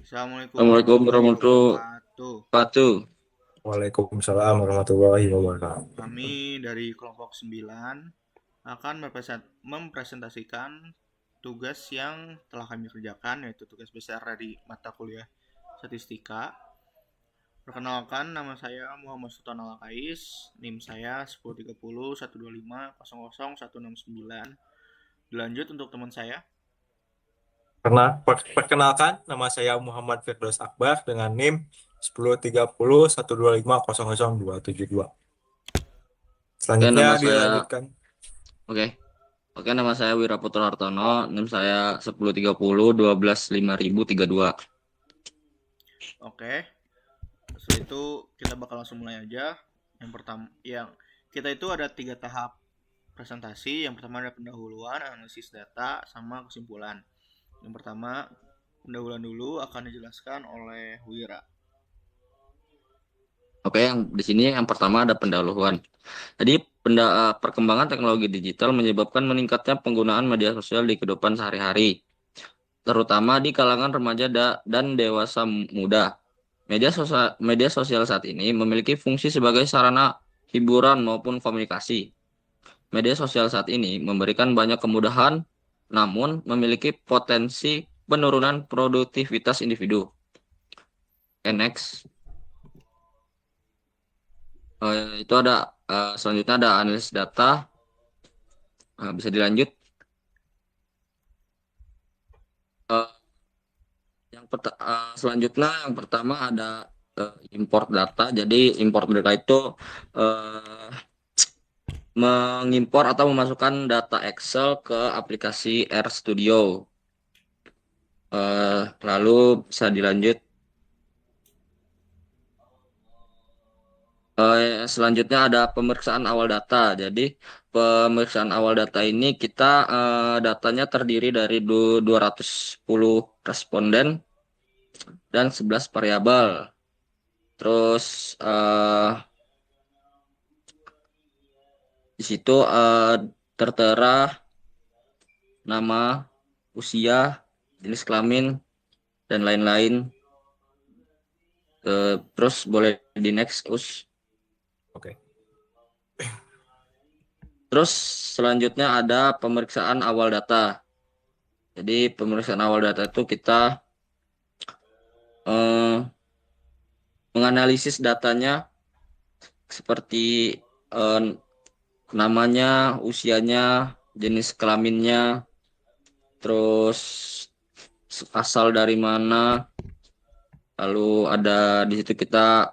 Assalamualaikum Assalamualaikum warahmatullahi warahmatullahi wabarakatuh. wabarakatuh. Waalaikumsalam warahmatullahi wabarakatuh. Kami dari kelompok 9 akan mempresentasikan tugas yang telah kami kerjakan, yaitu tugas besar dari mata kuliah statistika. Perkenalkan, nama saya Muhammad Sultan Alakais, NIM saya 1030 125 00 169. Dilanjut untuk teman saya. Perkenalkan, nama saya Muhammad Firdaus Akbar dengan NIM 1030 125 00 272. Oke, Selanjutnya nama saya dilanjutkan. oke. Oke, nama saya Wiraputra Hartono, NIM saya 1030 12 5032. Oke, setelah itu kita bakal langsung mulai aja. Yang pertama, kita itu ada 3 tahap presentasi. Yang pertama ada pendahuluan, analisis data, sama kesimpulan. Yang pertama, pendahuluan dulu akan dijelaskan oleh Wira. Oke, yang di sini yang pertama ada pendahuluan. Jadi perkembangan teknologi digital menyebabkan meningkatnya penggunaan media sosial di kehidupan sehari-hari, terutama di kalangan remaja dan dewasa muda. Media sosial saat ini memiliki fungsi sebagai sarana hiburan maupun komunikasi. Media sosial saat ini memberikan banyak kemudahan, namun memiliki potensi penurunan produktivitas individu. Next. Itu ada selanjutnya ada analisis data. Bisa dilanjut. Eh, Selanjutnya yang pertama ada import data. Jadi import data itu eh, mengimpor atau memasukkan data Excel ke aplikasi RStudio. Lalu bisa dilanjut. Selanjutnya ada pemeriksaan awal data. Jadi pemeriksaan awal data ini kita datanya terdiri dari 210 responden dan 11 variabel. Terus di situ tertera nama, usia, jenis kelamin, dan lain-lain. Terus boleh di next, Us. Oke. Terus selanjutnya ada pemeriksaan awal data. Jadi pemeriksaan awal data itu kita eh, menganalisis datanya seperti eh, namanya, usianya, jenis kelaminnya, terus asal dari mana. Lalu ada di situ kita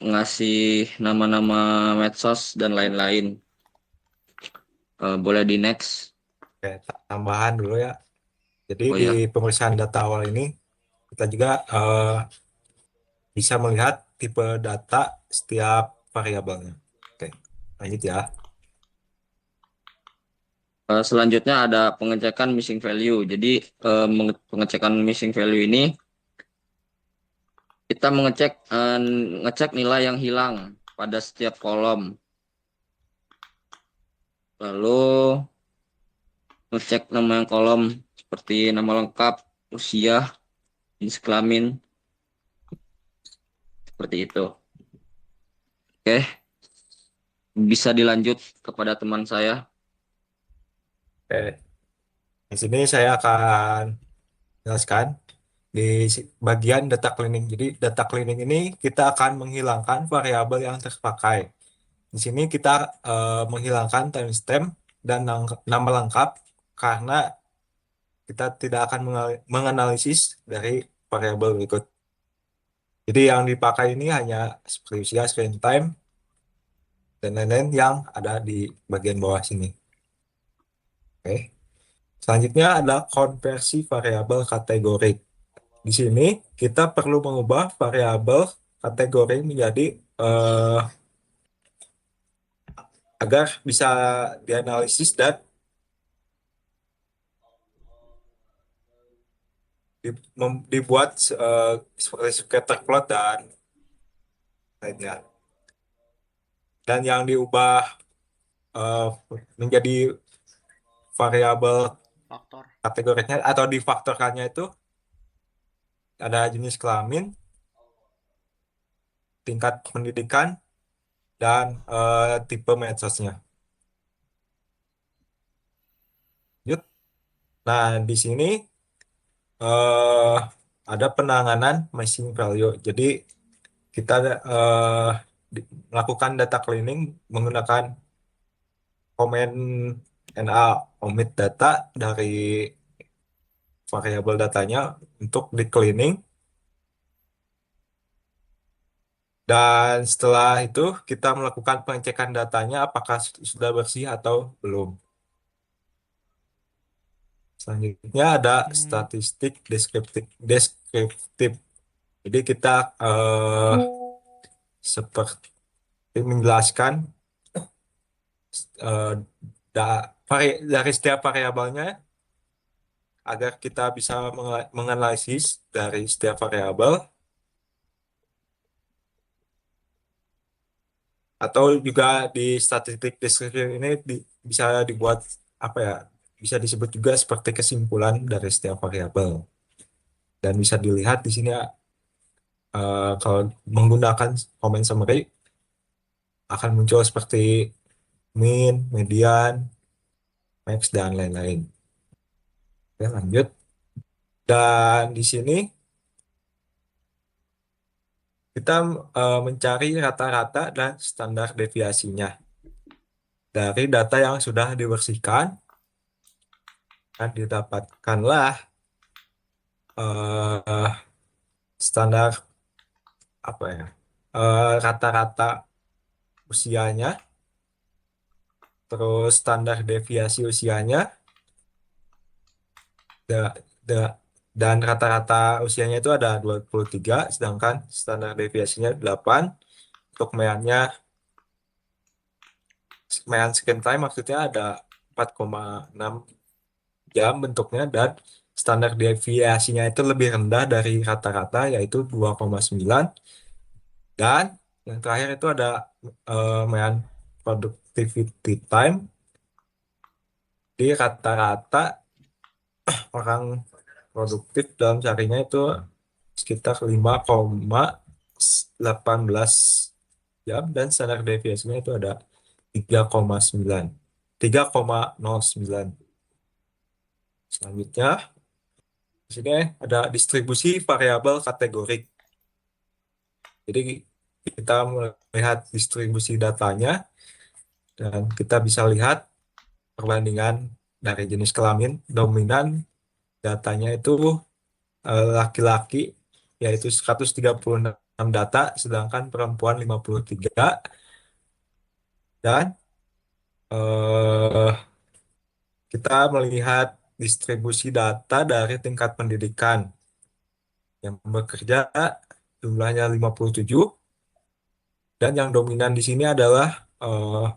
ngasih nama-nama medsos dan lain-lain. Boleh di next. Oke, tambahan dulu ya. Jadi Oh di ya. pemeriksaan data awal ini kita juga bisa melihat tipe data setiap variabelnya. Oke, lanjut ya. Selanjutnya ada pengecekan missing value. Jadi pengecekan missing value ini kita ngecek nilai yang hilang pada setiap kolom. Lalu ngecek nama yang kolom seperti nama lengkap, usia, jenis kelamin, seperti itu. Oke, bisa dilanjut kepada teman saya. Oke, di sini saya akan jelaskan di bagian data cleaning. Jadi data cleaning ini kita akan menghilangkan variabel yang terpakai. Di sini kita menghilangkan timestamp dan nama lengkap karena kita tidak akan menganalisis dari variabel berikut. Jadi yang dipakai ini hanya seperti usia, screen time, dan lain-lain yang ada di bagian bawah sini. Oke. Selanjutnya ada konversi variabel kategori. Di sini kita perlu mengubah variabel kategori menjadi eh, agar bisa dianalisis dan dibuat seperti scatter plot dan lainnya. Dan yang diubah eh, menjadi variabel Faktor. kategorinya atau difaktorkannya itu ada jenis kelamin, tingkat pendidikan, dan tipe medsosnya. Lanjut. Nah, di sini eh, ada penanganan missing value. Jadi kita melakukan data cleaning menggunakan command NA omit data dari variabel datanya untuk di cleaning. Dan setelah itu kita melakukan pengecekan datanya apakah sudah bersih atau belum. Selanjutnya ada statistik deskriptif. Jadi kita seperti menjelaskan eh, dari setiap variabelnya agar kita bisa menganalisis dari setiap variabel, atau juga di statistik deskriptif ini bisa dibuat apa ya, bisa disebut juga seperti kesimpulan dari setiap variabel, dan bisa dilihat di sini kalau menggunakan comment summary akan muncul seperti min, median, max, dan lain-lain. Oke, lanjut. Dan di sini kita mencari rata-rata dan standar deviasinya dari data yang sudah dibersihkan, dan didapatkanlah eh, standar apa ya, rata-rata usianya, terus standar deviasi usianya, da- da- dan rata-rata usianya itu ada 23, sedangkan standar deviasinya 8. Untuk mean screen time maksudnya ada 4,6 jam bentuknya, dan standar deviasinya itu lebih rendah dari rata-rata yaitu 2,9. Dan yang terakhir itu ada mean productivity time. Di rata-rata orang produktif dalam seharinya itu sekitar 5,18 jam, dan standar deviasinya itu ada 3,9. 3,09. Selanjutnya, di sini ada distribusi variabel kategorik. Jadi kita melihat distribusi datanya, dan kita bisa lihat perbandingan dari jenis kelamin. Dominan datanya itu laki-laki, yaitu 136 data, sedangkan perempuan 53. Dan eh, kita melihat distribusi data dari tingkat pendidikan. Yang bekerja jumlahnya 57, dan yang dominan di sini adalah eh,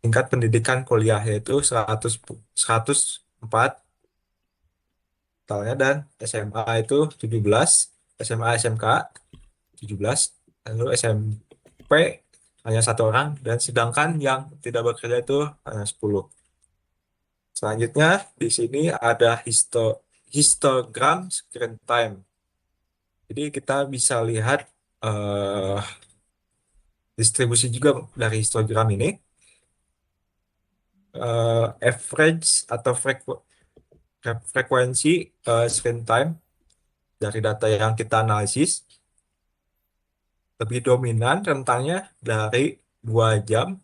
tingkat pendidikan kuliah, yaitu 104 totalnya, dan SMA itu 17, SMA SMK 17, lalu SMP hanya 1 orang, dan sedangkan yang tidak bekerja itu hanya 10. Selanjutnya di sini ada histogram screen time. Jadi kita bisa lihat eh, distribusi juga dari histogram ini. Average atau frekuensi screen time dari data yang kita analisis lebih dominan rentangnya dari 2 jam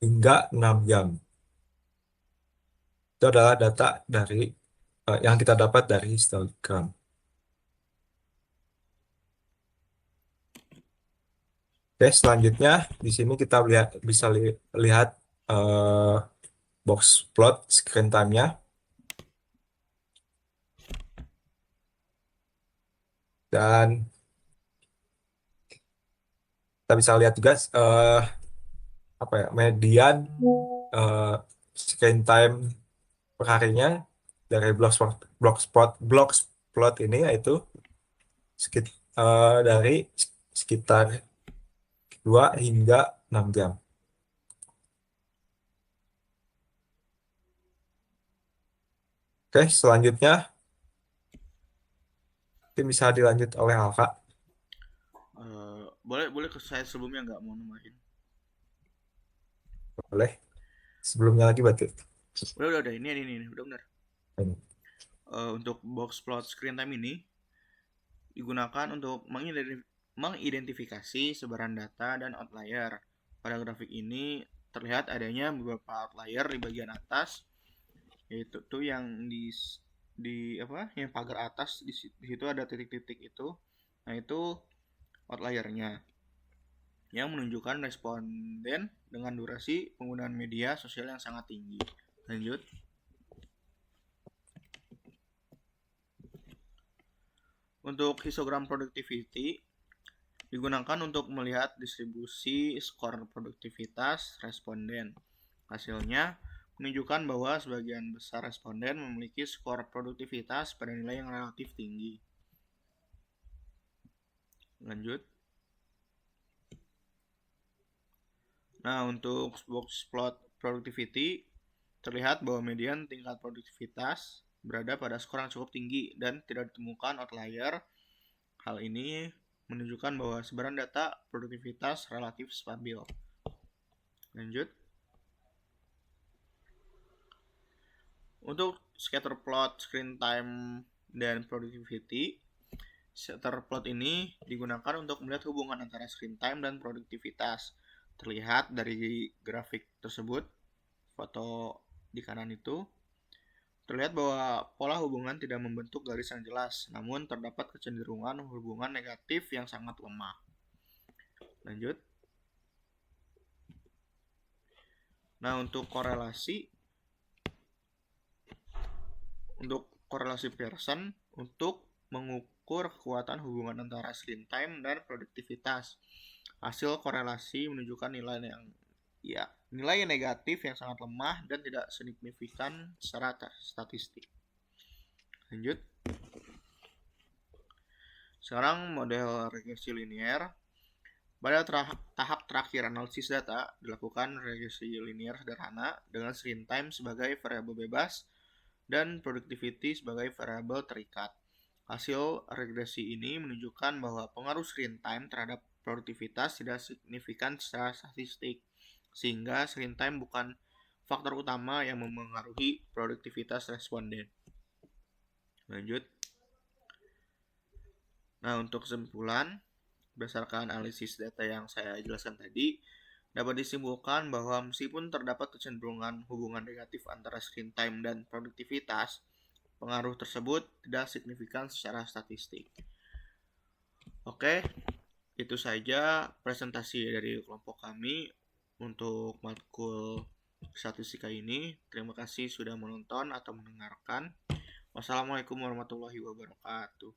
hingga 6 jam. Itu adalah data dari yang kita dapat dari histogram. Oke, selanjutnya di sini kita bisa lihat eh, box plot screen time-nya. Dan kita bisa lihat juga apa ya, median eh, screen time perharinya dari Blogspot ini, yaitu dari sekitar 2 hingga 6 jam. Oke, selanjutnya Mungkin bisa dilanjut oleh Alfa. Boleh ke saya sebelumnya nggak mau nambahin? Boleh. Sebelumnya lagi berarti. Udah ini udah benar. Untuk box plot screen time ini digunakan untuk mengidentifikasi sebaran data dan outlier. Pada grafik ini terlihat adanya beberapa outlier di bagian atas, yaitu tuh yang di apa? Yang pagar atas di situ ada titik-titik itu. Nah, itu outliernya yang menunjukkan responden dengan durasi penggunaan media sosial yang sangat tinggi. Lanjut. Untuk histogram productivity digunakan untuk melihat distribusi skor produktivitas responden. Hasilnya menunjukkan bahwa sebagian besar responden memiliki skor produktivitas pada nilai yang relatif tinggi. Lanjut. Nah, untuk box plot productivity terlihat bahwa median tingkat produktivitas berada pada skor yang cukup tinggi dan tidak ditemukan outlier. Hal ini menunjukkan bahwa sebaran data produktivitas relatif stabil. Lanjut. Untuk scatter plot screen time dan productivity, scatter plot ini digunakan untuk melihat hubungan antara screen time dan produktivitas. Terlihat dari grafik tersebut, foto di kanan itu, terlihat bahwa pola hubungan tidak membentuk garis yang jelas, namun terdapat kecenderungan hubungan negatif yang sangat lemah. Lanjut. Nah, untuk korelasi Pearson untuk mengukur kekuatan hubungan antara screen time dan produktivitas. Hasil korelasi menunjukkan nilai negatif yang sangat lemah dan tidak signifikan secara statistik. Lanjut. Sekarang model regresi linear. Pada tahap terakhir analisis data, dilakukan regresi linear sederhana dengan screen time sebagai variabel bebas dan productivity sebagai variabel terikat. Hasil regresi ini menunjukkan bahwa pengaruh screen time terhadap produktivitas tidak signifikan secara statistik, sehingga screen time bukan faktor utama yang memengaruhi produktivitas responden. Lanjut. Nah, untuk kesimpulan, berdasarkan analisis data yang saya jelaskan tadi, dapat disimpulkan bahwa meskipun terdapat kecenderungan hubungan negatif antara screen time dan produktivitas, pengaruh tersebut tidak signifikan secara statistik. Oke, itu saja presentasi dari kelompok kami untuk matkul statistika ini. Terima kasih sudah menonton atau mendengarkan. Wassalamualaikum warahmatullahi wabarakatuh.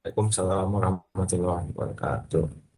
Waalaikumsalam warahmatullahi wabarakatuh.